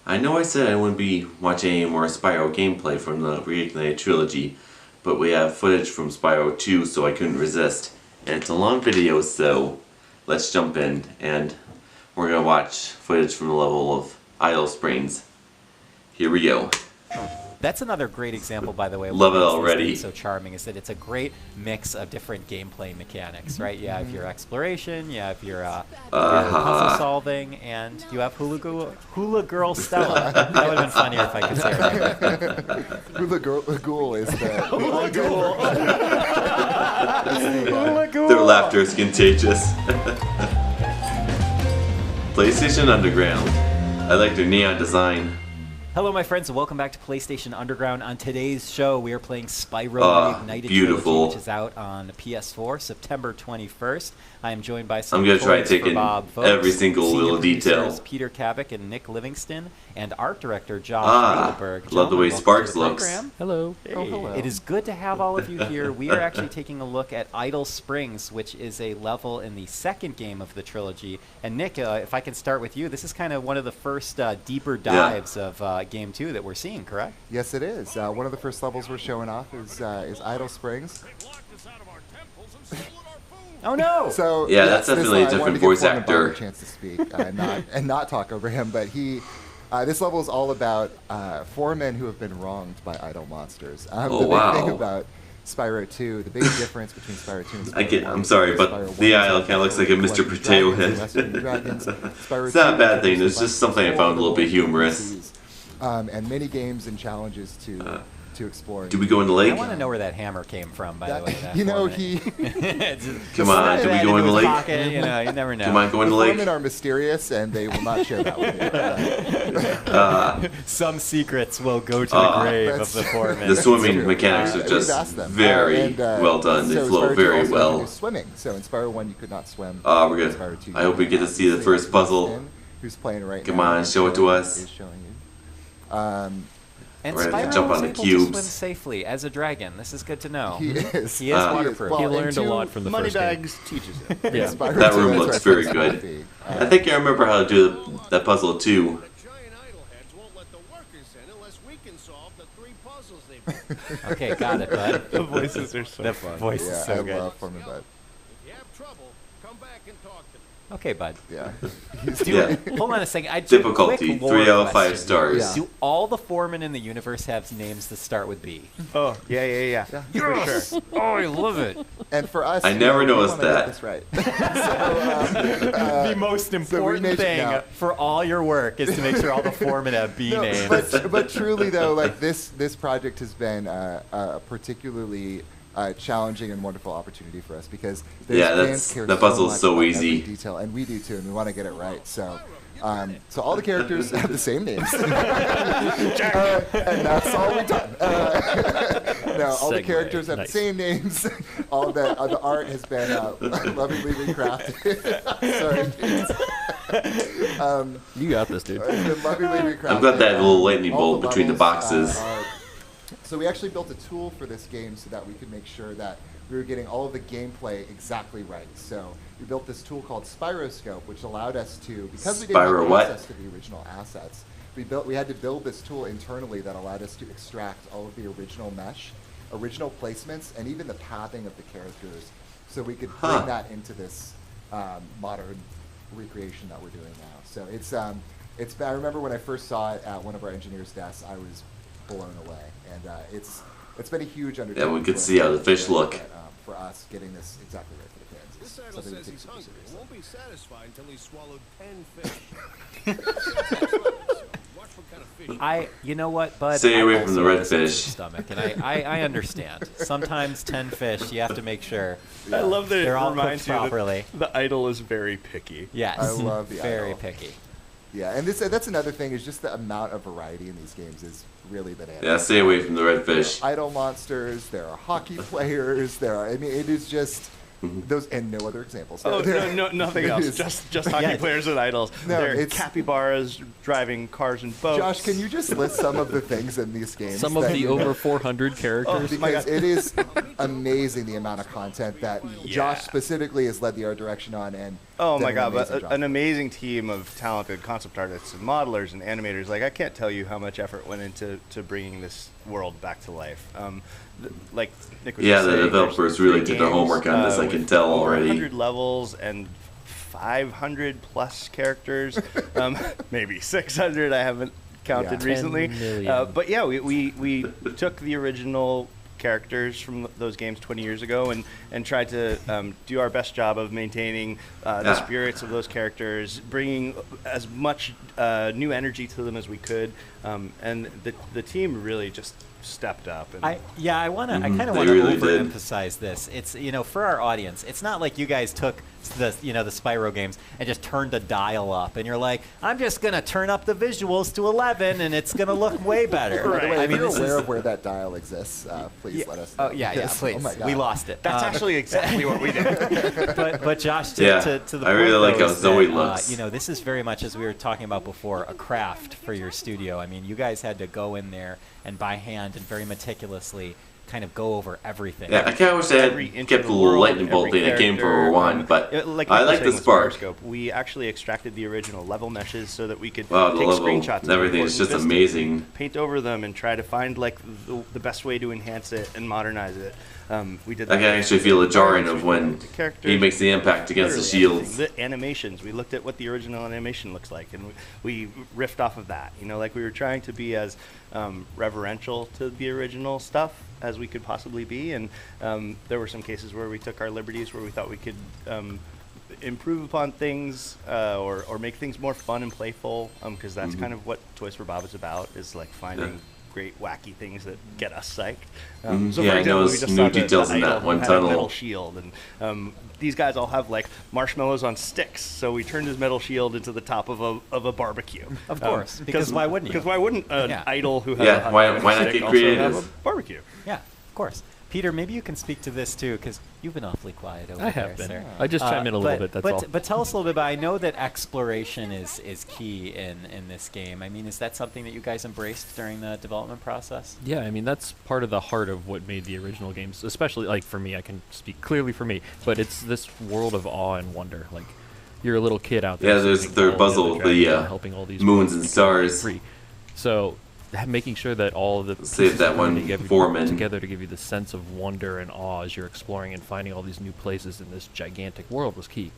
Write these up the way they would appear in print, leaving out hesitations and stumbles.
I know I said I wouldn't be watching any more Spyro gameplay from the Reignited Trilogy, but we have footage from Spyro 2, so I couldn't resist. And it's a long video, so let's jump in, and we're gonna watch footage from the level of Idle Springs. Here we go. That's another great example, by the way. Love it what makes this already. game so charming is that it's a great mix of different gameplay mechanics, right? You have your exploration, you have your puzzle solving, and you have Hula Girl Stella. That would have been funnier if I could say her name. Hula Ghoul is the Hula Ghoul. Hula Ghoul. Their laughter is contagious. PlayStation Underground. I like their neon design. Hello, my friends, and welcome back to PlayStation Underground. On today's show, we are playing Spyro Reignited Trilogy, which is out on PS4, September 21st. I am joined by some I'm going to try colleagues taking Bob Vokes, every single senior little detail. producers Peter Kavik and Nick Livingston, and art director Josh Friedberg. Love the way Gentlemen, Sparks welcome to the looks. program. Hello. Hey. Oh, hello. It is good to have all of you here. We are actually taking a look at Idle Springs, which is a level in the second game of the trilogy. And Nick, if I can start with you, this is kind of one of the first deeper dives of Game 2 that we're seeing, correct? Yes, it is. One of the first levels we're showing off is Idle Springs. Oh no! So Yeah, that's definitely a I wanted different to give voice Foreman Bob actor. a chance to speak and not talk over him, but he. This level is all about four men who have been wronged by idle monsters. The big thing about Spyro 2, the big difference between Spyro 2 and Spyro 1 I'm sorry, is but Spyro 1 the is idol about kind of looks like a Mr. collecting Potato dragons, Head. rescuing dragons. Spyro It's not a 2 bad thing, it's introduces just something I found a little bit humorous. and many games and challenges to explore. Do we go in the lake? I want to know where that hammer came from, by the way. that You know, foreman. Come on, do we go in the lake? Pocket, you know, you never know. Come on, go in the the lake. foremen are mysterious, and they will not share that with you. Some secrets will go to the grave of the foreman. The swimming true. mechanics are We've just asked them. very well done. They so flow Spyro 2 very also well. introduced swimming. So in Spyro 1, you could not swim. We're good. In Spyro 2, I hope we get to see the first puzzle. Who's playing right Come now? on, show it to us. Is showing you. And We're gonna Spyro jump was on the able cubes. to swim safely as a dragon. This is good to know. He is. He is waterproof. Well, He and learned a two lot from the first game. Moneybags teaches it. Yeah. Spyro That 2, room that's looks where very it's good. supposed to be. I think I remember how to do that puzzle too. The giant idleheads won't let the workers in unless we can solve the 3 puzzles they've got. Okay, got it, bud. The voices are so The fun. voice Yeah, is so I good. love Foreman Bud. If you have trouble, come back and talk to me. Okay, bud. Yeah. Hold on a second. I do a Difficulty, quick lore 3 out of 5 question. stars. Yeah. Do all the foremen in the universe have names that start with B? Oh, yeah. Yeah. For sure. Oh, I love it. And for us, I never we noticed wanna get that. this right. The most important made- thing no. for all your work is to make sure all the foremen have B No, names. but truly though, like this project has been a particularly challenging and wonderful opportunity for us because Yeah, fans care that puzzle's much so about easy. every detail, and we do too, and we want to get it right. So all the characters have the same names, and that's all we've done. No, all the Segue. characters have Nice. the same names. All the art has been lovingly recrafted. Sorry. You got this, dude. It's been lovingly recrafted. I've got that little lightning All bolt between the levels, boxes. so we actually built a tool for this game so that we could make sure that we were getting all of the gameplay exactly right. So we built this tool called Spyroscope, which allowed us to, because we didn't Spyro have what? access to the original assets, we had to build this tool internally that allowed us to extract all of the original mesh, original placements, and even the pathing of the characters, so we could bring that into this modern recreation that we're doing now. So it's. I remember when I first saw it at one of our engineers' desks, I was blown away, and it's been a huge undertaking. Yeah, we could for us see how the to fish do it, look. but, for us, getting this exactly right for the fans is This idol something we says take he's super hungry. He seriously. won't be satisfied until he's swallowed 10 fish. Watch what kind of fish. You know what, bud? Stay I away from also the have red a sensitive fish. Stomach, and I understand. Sometimes 10 fish, you have to make sure I love that it they're all reminds cooked you properly. that the idol is very picky. Yes. I love the Very idol. picky. Yeah, and that's another thing is just the amount of variety in these games is really bananas. Yeah, stay away from the red fish. Idle monsters. There are hockey players. There are. I mean, it is just those and no other examples. Oh, There- no, nothing it else. is- Just hockey Yeah. players and idols. No, They're it's- capybaras driving cars and boats. Josh, can you just list some of the things in these games? Some of that the you- over 400 characters. because it is amazing the amount of content that Yeah. Josh specifically has led the art direction on, and Oh done my an god, amazing but job. an amazing team of talented concept artists and modelers and animators. Like, I can't tell you how much effort went into bringing this world back to life. Like Nick was Yeah, just the saying, developers there's really 3 did their homework on this, I with can tell over already. 100 levels and 500 plus characters, maybe 600. I haven't counted Yeah. recently. 10 million. But yeah, we took the original characters from those games 20 years ago and tried to do our best job of maintaining the spirits of those characters, bringing as much new energy to them as we could, and the team really just stepped up. And I kind of They want to really did. overemphasize this. It's for our audience. It's not like you guys took the the Spyro games and just turned the dial up, and you're like, I'm just gonna turn up the visuals to 11, and it's gonna look way better. By the way, I if mean, you're this aware is. of where that dial exists, please let us know. Oh yeah, Yes. please. Oh my God. We lost it. that's actually exactly what we did. but Josh, to Yeah, the I point, really like though, how is Zoe that, looks. this is very much, as we were talking about before, a craft for your studio. I mean, you guys had to go in there and by hand and very meticulously kind of go over everything. Yeah, I kind of wish I Every had inch kept of the the little world, lightning every bolt thing that came character, for one, but like I you were like the saying with spark. Spark. We actually extracted the original level meshes so that we could Wow, the take level screenshots and everything of is the just vistas, amazing. paint over them, and try to find like the best way to enhance it and modernize it. We did. I that can with actually feel the jarring arts, of we when did the characters, he makes the impact against the literally shields. everything. The animations. We looked at what the original animation looks like, and we riffed off of that. Like we were trying to be as reverential to the original stuff as we could possibly be, and there were some cases where we took our liberties, where we thought we could improve upon things or make things more fun and playful, because that's kind of what Toys for Bob is about, is like finding great wacky things that get us psyched. So Yeah, for I example, know we just new saw details the in that idol one had a tunnel. metal shield, and these guys all have like marshmallows on sticks, so we turned his metal shield into the top of a barbecue. Of course, because why wouldn't you? Because why wouldn't an Yeah. idol who has Yeah, a why hot not stick get also creative? have a barbecue? Yeah, of course. Peter, maybe you can speak to this too, because you've been awfully quiet over I there, have been. sir. I just chime in a little but- bit, that's but, all. But tell us a little bit about, I know that exploration is key in this game. I mean, is that something that you guys embraced during the development process? Yeah, I mean, that's part of the heart of what made the original games, especially, like, for me, I can speak clearly for me, but it's this world of awe and wonder. Like, you're a little kid out there. Yeah, there's saving their all the puzzle other with dragons the and helping all these moons worlds and become stars. free. So, making sure that all of the Save pieces that are one foreman. together to give you the sense of wonder and awe as you're exploring and finding all these new places in this gigantic world was key.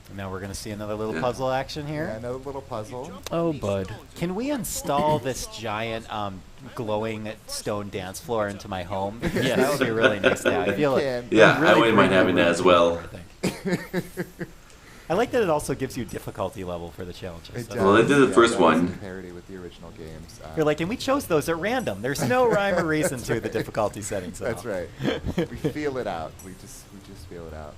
And now we're going to see another little Yeah. puzzle action here. Yeah, another little puzzle. Oh, bud. Can we install this giant glowing stone dance floor into my home? Yeah, that would be really nice now. I feel Can. Yeah, really I wouldn't mind bring having the that room as to well. everything. I like that it also gives you difficulty level for the challenges. It That's Well, they does, did the yeah, first that is one. in parody with the original games. You're like, and we chose those at random. There's no rhyme or reason to the difficulty settings. at That's all. right. We feel it out. We just feel it out.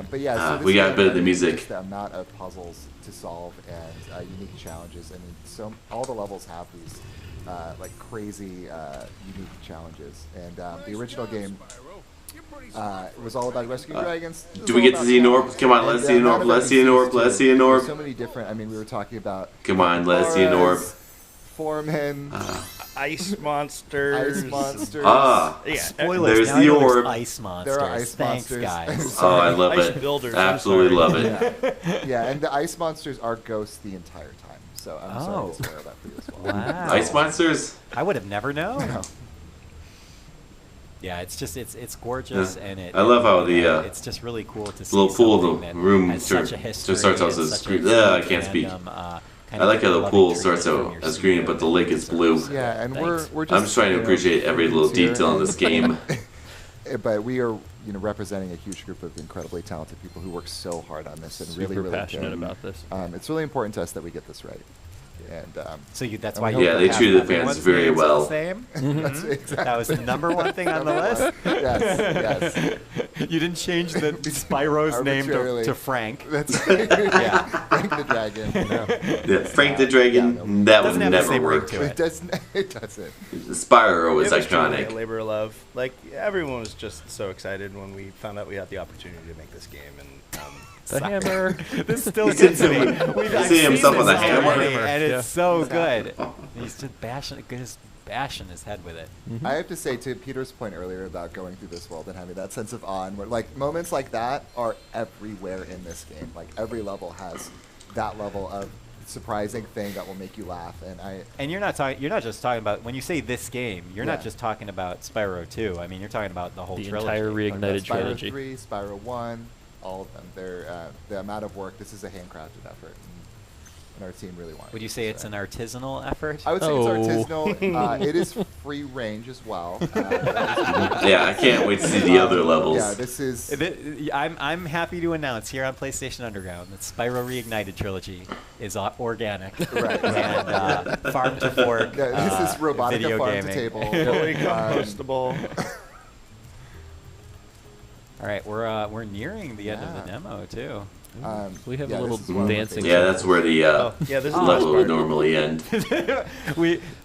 But yeah, so this we got a game, bit of I the mean, music. just the amount of puzzles to solve and unique challenges. I mean, so all the levels have these like crazy unique challenges. And the original game it was all about rescuing dragons. It was do we all get to about see an that. orb? Come on, let's And, see an not orb, about let's see an these orb, too. let's see an There's orb. so many different. I mean, we were talking about. Come on, let's see an orb. Foremen, Ice monsters. ice monsters. Yeah. Spoilers. There's now the I know there's orb. ice monsters. There are ice Thanks, monsters. guys. Oh, I love Ice it. builders, I'm Absolutely sorry. love it. Yeah, and the ice monsters are ghosts the entire time. So I'm sorry Oh. to spoil that for you as well. Wow. Ice monsters? I would have never known. No. Yeah, it's just it's gorgeous Yeah. and it. I love how the, it's just really cool to see. little pool of something the that room has turn- such a to history starts out and as such green. a I can't speak. kind I of like how the loving pool tradition starts from out your as green, studio but the lake is blue. Yeah, and Thanks. we're just. I'm just trying to you know, appreciate every little here, detail in this game. But we are, representing a huge group of incredibly talented people who work so hard on this and really, Super really passionate care. about this. It's really important to us that we get this right. And So that's And why we you hope Yeah, they have treated the fans everyone's very names well. the same. that's exactly. That was the number one thing on the list. Yes, yes. You didn't change the Spyro's name Arbitrarily. to Frank. That's Yeah. Frank the Dragon. Yeah, Frank the Dragon, that would Doesn't have the never same ring work. to It doesn't. It doesn't. Spyro is It was truly a iconic. labor of love. Like, everyone was just so excited when we found out we had the opportunity to make this game, and The hammer. This still He's gets into me. it. I've See seen himself this on the hammer? already, and it's Yeah. so good. He's just bashing bashing his head with it. I have to say, to Peter's point earlier about going through this world and having that sense of awe, and like moments like that are everywhere in this game. Like every level has that level of surprising thing that will make you laugh. And you're not just talking about, when you say this game, you're not just talking about Spyro 2. I mean, you're talking about the whole The trilogy. entire Reignited Spyro Trilogy. 3, Spyro 1, all of them. They're the amount of work. This is a handcrafted effort, and our team really wanted. Would you say it's an artisanal effort? I would say Oh. it's artisanal. It is free range as well. Yeah, I can't wait to see the other levels. Yeah, this is. I'm happy to announce here on PlayStation Underground that Spyro Reignited Trilogy is organic Right. and farm to fork. This is robotica video farm gaming. to table. Fully compostable. All right, we're nearing the end of the Yeah. demo too. We have yeah, a little this is one of my dancing. Yeah, that's where the Yeah, this is the level best would part. normally end.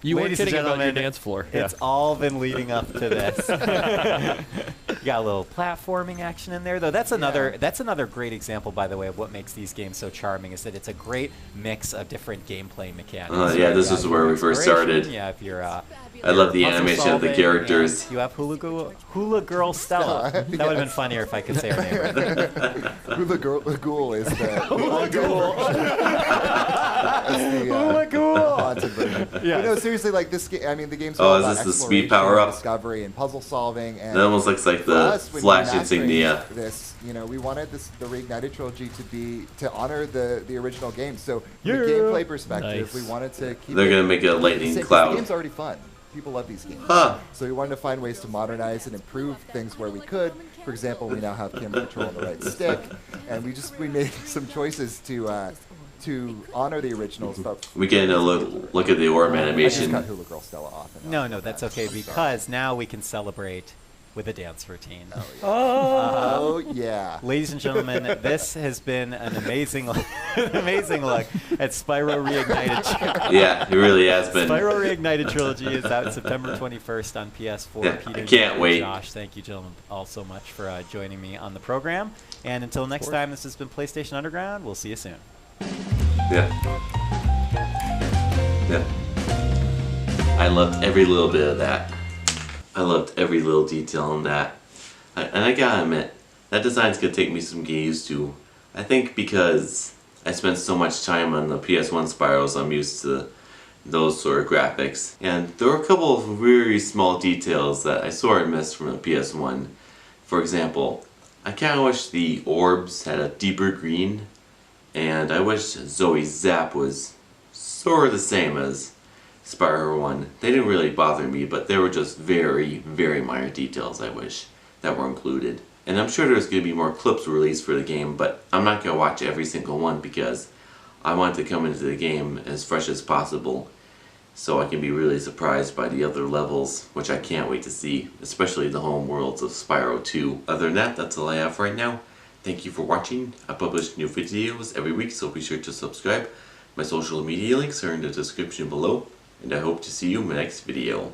You weren't ladies and kidding about your gentlemen, dance floor. It's all been leading up to this. You got a little platforming action in there, though. That's another great example, by the way, of what makes these games so charming. Is that it's a great mix of different gameplay mechanics. Yeah, this You is got where your we first exploration, started. You have your I love the puzzle animation of the solving, characters. and you have Hula Girl Stella. That would have been funnier if I could say her name right. Who the ghoul is the Hula Ghoul. Hula Ghoul. haunted version. Yes. But no, seriously, like this game. I mean, the game's Oh, all is about this the speed exploration, power-up? discovery, and puzzle solving. And That almost looks like for the us, when Flash we're mastering insignia. This, we wanted the Reignited Trilogy to honor the original game. So from Yeah. a gameplay perspective, Nice. we wanted to keep. They're it gonna make it a the lightning same, 'cause cloud. The game's already fun. People love these games. Huh. So we wanted to find ways to modernize and improve things where we could. For example, we now have camera control on the right stick, and we made some choices to honor the originals. But We get a look at the orb I just animation. cut Hula Girl Stella off. and No, that's okay, because now we can celebrate with a dance routine. Oh yeah. Ladies and gentlemen, this has been an amazing look at Spyro Reignited. Yeah, it really has been. Spyro Reignited Trilogy is out September 21st on PS4. Yeah, Peter, I can't and wait. Josh, thank you, gentlemen, all so much for joining me on the program. And until next time, this has been PlayStation Underground. We'll see you soon. Yeah. Yeah. I loved every little bit of that. I loved every little detail in that. And I gotta admit, that design's gonna take me some getting used to. I think because I spent so much time on the PS1 Spyros, I'm used to those sort of graphics. And there were a couple of very small details that I sort of missed from the PS1. For example, I kinda wish the orbs had a deeper green, and I wish Zoe's zap was sort of the same as Spyro 1. They didn't really bother me, but they were just very, very minor details I wish that were included. And I'm sure there's going to be more clips released for the game, but I'm not going to watch every single one because I want to come into the game as fresh as possible so I can be really surprised by the other levels, which I can't wait to see, especially the home worlds of Spyro 2. Other than that, that's all I have right now. Thank you for watching. I publish new videos every week, so be sure to subscribe. My social media links are in the description below, and I hope to see you in my next video.